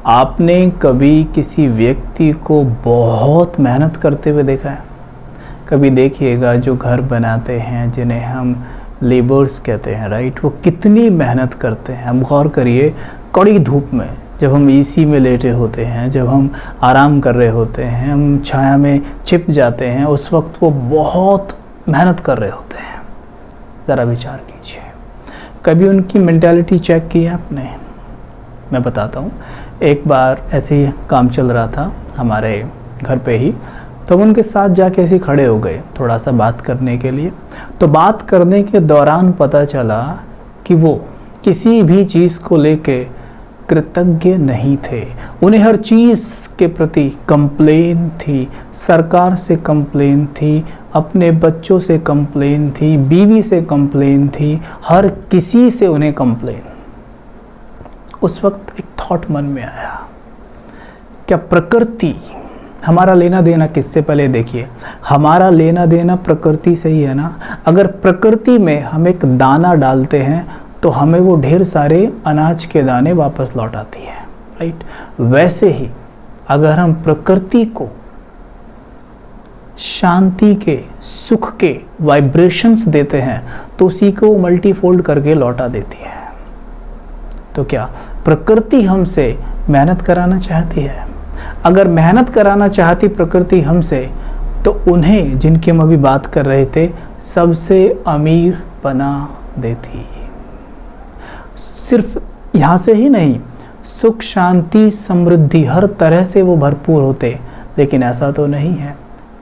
आपने कभी किसी व्यक्ति को बहुत मेहनत करते हुए देखा है? कभी देखिएगा जो घर बनाते हैं, जिन्हें हम लेबर्स कहते हैं, राइट, वो कितनी मेहनत करते हैं। हम गौर करिए, कड़ी धूप में जब हम एसी में लेटे होते हैं, जब हम आराम कर रहे होते हैं, हम छाया में छिप जाते हैं, उस वक्त वो बहुत मेहनत कर रहे होते हैं। ज़रा विचार कीजिए, कभी उनकी मेंटालिटी चेक की है आपने? मैं बताता हूँ। एक बार ऐसे ही काम चल रहा था हमारे घर पे ही, तो हम उनके साथ जाके ऐसे खड़े हो गए थोड़ा सा बात करने के लिए। तो बात करने के दौरान पता चला कि वो किसी भी चीज़ को लेके कृतज्ञ नहीं थे। उन्हें हर चीज़ के प्रति कंप्लेन थी, सरकार से कंप्लेन थी, अपने बच्चों से कंप्लेन थी, बीवी से कंप्लेन थी, हर किसी से उन्हें कंप्लेन। उस वक्त एक थॉट मन में आया, क्या प्रकृति, हमारा लेना देना किससे, पहले देखिए, हमारा लेना देना प्रकृति से ही है ना। अगर प्रकृति में हम एक दाना डालते हैं तो हमें वो ढेर सारे अनाज के दाने वापस लौट आती है, राइट। वैसे ही अगर हम प्रकृति को शांति के, सुख के वाइब्रेशंस देते हैं तो उसी को मल्टीफोल्ड करके लौटा देती है। तो क्या प्रकृति हमसे मेहनत कराना चाहती है? अगर मेहनत कराना चाहती प्रकृति हमसे, तो उन्हें, जिनकी हम अभी बात कर रहे थे, सबसे अमीर बना देती। सिर्फ यहाँ से ही नहीं, सुख, शांति, समृद्धि, हर तरह से वो भरपूर होते। लेकिन ऐसा तो नहीं है।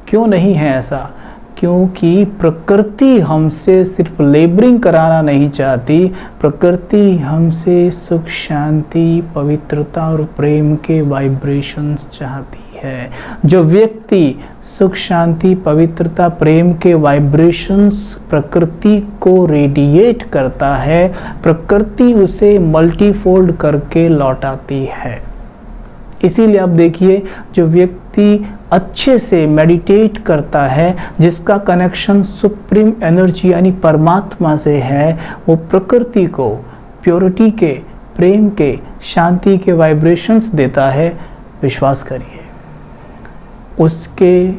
क्यों नहीं है ऐसा? क्योंकि प्रकृति हमसे सिर्फ लेबरिंग कराना नहीं चाहती, प्रकृति हमसे सुख, शांति, पवित्रता और प्रेम के वाइब्रेशंस चाहती है। जो व्यक्ति सुख, शांति, पवित्रता, प्रेम के वाइब्रेशंस प्रकृति को रेडिएट करता है, प्रकृति उसे मल्टीफोल्ड करके लौटाती है। इसीलिए आप देखिए, जो व्यक्ति अच्छे से मेडिटेट करता है, जिसका कनेक्शन सुप्रीम एनर्जी यानी परमात्मा से है, वो प्रकृति को प्योरिटी के, प्रेम के, शांति के वाइब्रेशंस देता है। विश्वास करिए, उसके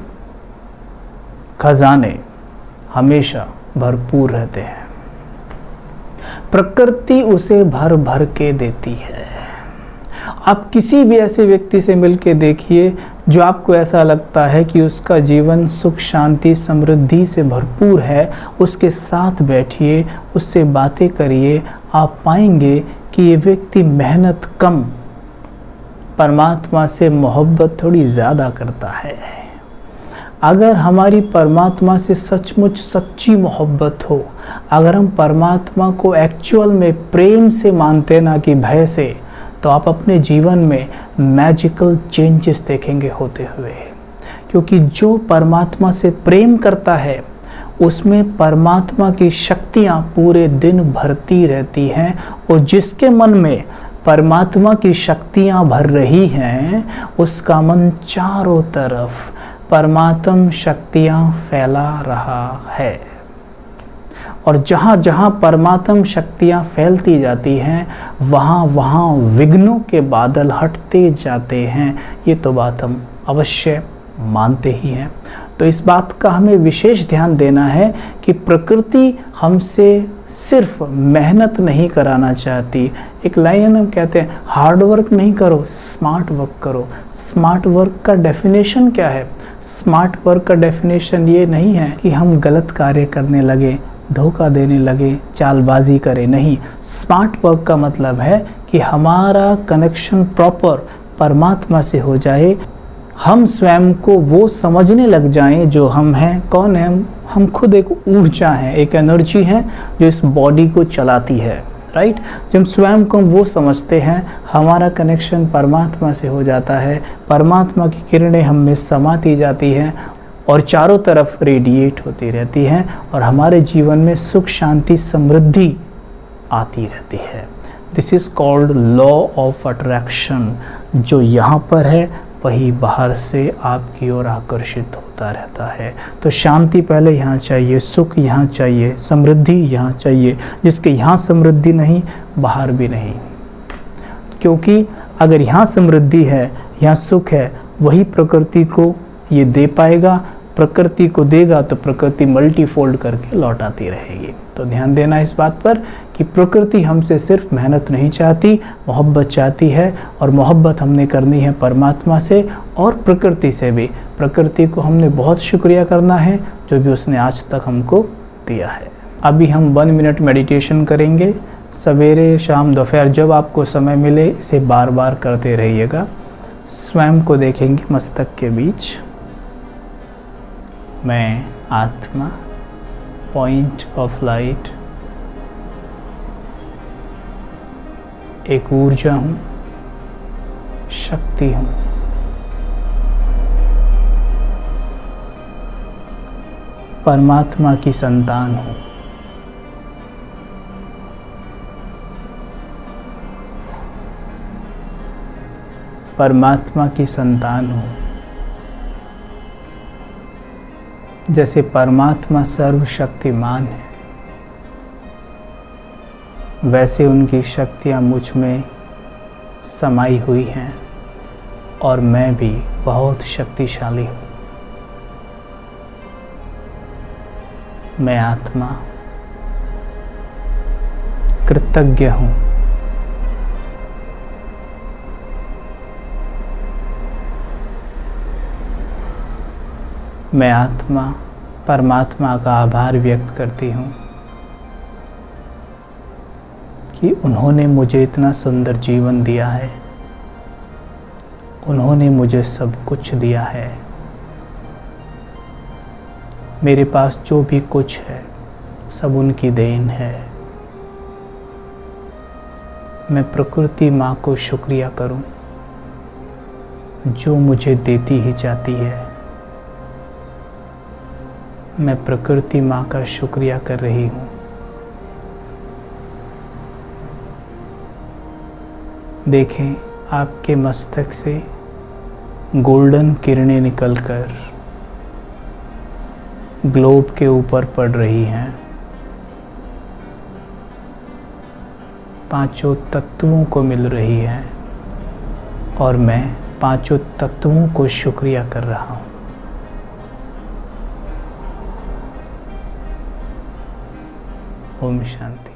खजाने हमेशा भरपूर रहते हैं। प्रकृति उसे भर भर के देती है। आप किसी भी ऐसे व्यक्ति से मिलके देखिए जो आपको ऐसा लगता है कि उसका जीवन सुख, शांति, समृद्धि से भरपूर है, उसके साथ बैठिए, उससे बातें करिए, आप पाएंगे कि ये व्यक्ति मेहनत कम, परमात्मा से मोहब्बत थोड़ी ज़्यादा करता है। अगर हमारी परमात्मा से सचमुच सच्ची मोहब्बत हो, अगर हम परमात्मा को एक्चुअल में प्रेम से मानते ना कि भय से, तो आप अपने जीवन में मैजिकल चेंजेस देखेंगे होते हुए। क्योंकि जो परमात्मा से प्रेम करता है, उसमें परमात्मा की शक्तियाँ पूरे दिन भरती रहती हैं, और जिसके मन में परमात्मा की शक्तियाँ भर रही हैं, उसका मन चारों तरफ परमात्म शक्तियाँ फैला रहा है। और जहाँ जहाँ परमात्म शक्तियाँ फैलती जाती हैं, वहाँ वहाँ विघ्नों के बादल हटते जाते हैं। ये तो बात हम अवश्य मानते ही हैं। तो इस बात का हमें विशेष ध्यान देना है कि प्रकृति हमसे सिर्फ मेहनत नहीं कराना चाहती। एक लाइन हम कहते हैं, हार्ड वर्क नहीं करो, स्मार्ट वर्क करो। स्मार्ट वर्क का डेफिनेशन क्या है? स्मार्ट वर्क का डेफिनेशन ये नहीं है कि हम गलत कार्य करने लगे, धोखा देने लगे, चालबाजी करें। नहीं, स्मार्ट वर्क का मतलब है कि हमारा कनेक्शन प्रॉपर परमात्मा से हो जाए, हम स्वयं को वो समझने लग जाएं जो हम हैं। कौन है हम खुद एक ऊर्जा है, एक एनर्जी है जो इस बॉडी को चलाती है, राइट। जब स्वयं को हम वो समझते हैं, हमारा कनेक्शन परमात्मा से हो जाता है, परमात्मा की किरणें हम में समाती जाती हैं और चारों तरफ रेडिएट होती रहती हैं, और हमारे जीवन में सुख, शांति, समृद्धि आती रहती है। This is called law of attraction. जो यहाँ पर है वही बाहर से आपकी ओर आकर्षित होता रहता है। तो शांति पहले यहाँ चाहिए, सुख यहाँ चाहिए, समृद्धि यहाँ चाहिए। जिसके यहाँ समृद्धि नहीं, बाहर भी नहीं। क्योंकि अगर यहाँ समृद्धि है, यहाँ सुख है, वही प्रकृति को ये दे पाएगा। प्रकृति को देगा तो प्रकृति मल्टीफोल्ड करके लौटाती रहेगी। तो ध्यान देना इस बात पर कि प्रकृति हमसे सिर्फ मेहनत नहीं चाहती, मोहब्बत चाहती है, और मोहब्बत हमने करनी है परमात्मा से और प्रकृति से भी। प्रकृति को हमने बहुत शुक्रिया करना है जो भी उसने आज तक हमको दिया है। अभी हम 1 मिनट मेडिटेशन करेंगे। सवेरे, शाम, दोपहर जब आपको समय मिले इसे बार बार करते रहिएगा। स्वयं को देखेंगे मस्तक के बीच। मैं आत्मा, पॉइंट ऑफ लाइट, एक ऊर्जा हूँ, शक्ति हूँ। परमात्मा की संतान हूँ। परमात्मा की संतान हूँ। जैसे परमात्मा सर्वशक्तिमान है, वैसे उनकी शक्तियाँ मुझ में समाई हुई हैं और मैं भी बहुत शक्तिशाली हूँ। मैं आत्मा कृतज्ञ हूँ। मैं आत्मा परमात्मा का आभार व्यक्त करती हूँ कि उन्होंने मुझे इतना सुंदर जीवन दिया है, उन्होंने मुझे सब कुछ दिया है। मेरे पास जो भी कुछ है सब उनकी देन है। मैं प्रकृति माँ को शुक्रिया करूँ जो मुझे देती ही जाती है। मैं प्रकृति माँ का शुक्रिया कर रही हूँ। देखें, आपके मस्तक से गोल्डन किरणें निकलकर ग्लोब के ऊपर पड़ रही हैं। पांचों तत्वों को मिल रही है और मैं पांचों तत्वों को शुक्रिया कर रहा हूँ। ओम शांति।